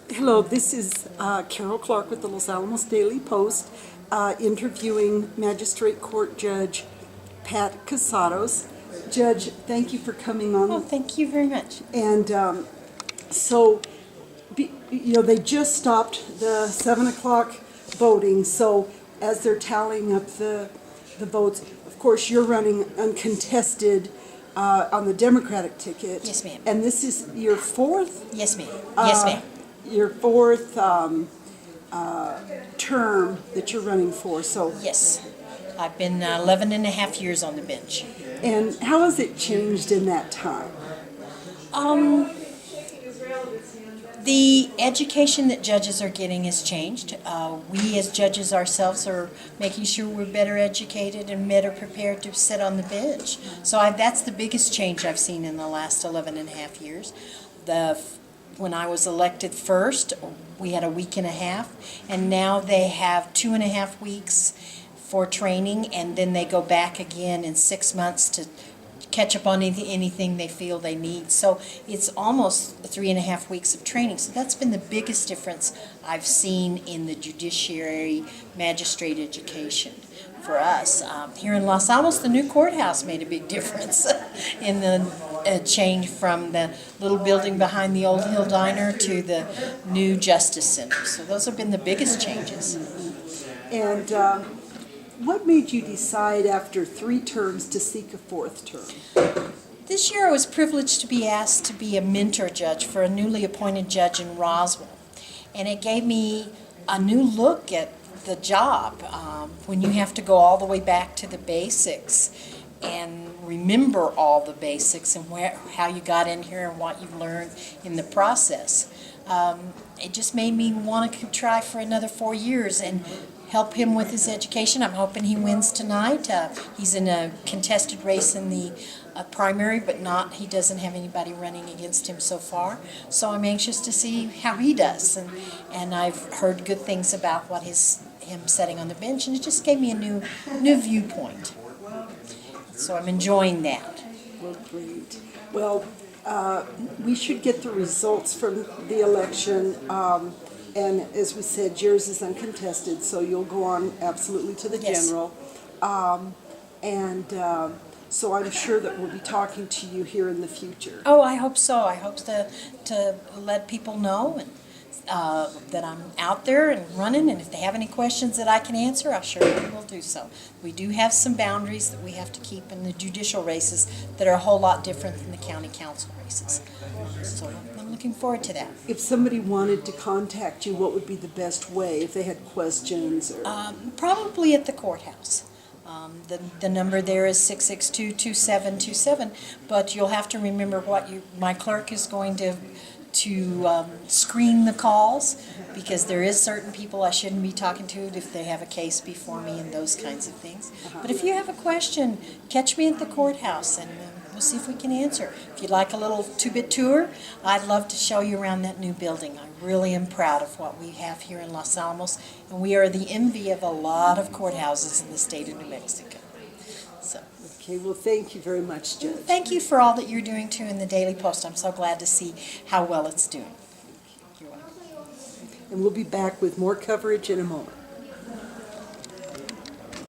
Hello, this is Carol Clark with the Los Alamos Daily Post, interviewing Magistrate Court Judge Pat Casados. Judge, thank you for coming on. Oh, thank you very much. And they just stopped the 7 o'clock voting, so as they're tallying up the votes, of course, you're running uncontested on the Democratic ticket. Yes, ma'am. And this is your fourth? Yes, ma'am. Yes, ma'am. Your fourth term that you're running for, so. Yes. I've been 11 and a half years on the bench. And how has it changed in that time? The education that judges are getting has changed. We as judges ourselves are making sure we're better educated and better prepared to sit on the bench. So that's the biggest change I've seen in the last 11 and a half years. When I was elected first, we had a week and a half, and now they have 2.5 weeks for training, and then they go back again in 6 months to catch up on anything they feel they need. So it's almost 3.5 weeks of training. So that's been the biggest difference I've seen in the judiciary magistrate education for us. Here in Los Alamos, the new courthouse made a big difference in the change from the little building behind the Old Hill Diner to the new Justice Center. So those have been the biggest changes. And what made you decide after 3 terms to seek a 4th term? This year I was privileged to be asked to be a mentor judge for a newly appointed judge in Roswell. And it gave me a new look at the job when you have to go all the way back to the basics and remember all the basics and how you got in here and what you learned in the process. It just made me want to try for another 4 years and help him with his education. I'm hoping he wins tonight. He's in a contested race in the primary, but he doesn't have anybody running against him so far. So I'm anxious to see how he does. And I've heard good things about him sitting on the bench, and it just gave me a new viewpoint. So I'm enjoying that. Well, great. Well, we should get the results from the election. And as we said, yours is uncontested, so you'll go on absolutely to the Yes. general. So I'm sure that we'll be talking to you here in the future. Oh, I hope so. I hope to let people know that I'm out there and running, and if they have any questions that I can answer, I surely will do so. We do have some boundaries that we have to keep in the judicial races that are a whole lot different than the county council races. So I'm looking forward to that. If somebody wanted to contact you, what would be the best way if they had questions? Or Probably at the courthouse. The number there is 662-2727, but you'll have to remember my clerk is going to screen the calls, because there is certain people I shouldn't be talking to if they have a case before me and those kinds of things. But if you have a question, catch me at the courthouse and we'll see if we can answer. If you'd like a little 2-bit tour, I'd love to show you around that new building. I really am proud of what we have here in Los Alamos, and we are the envy of a lot of courthouses in the state of New Mexico. So. Okay, well, thank you very much, Judge. Thank you for all that you're doing too in the Daily Post. I'm so glad to see how well it's doing. You're welcome. And we'll be back with more coverage in a moment.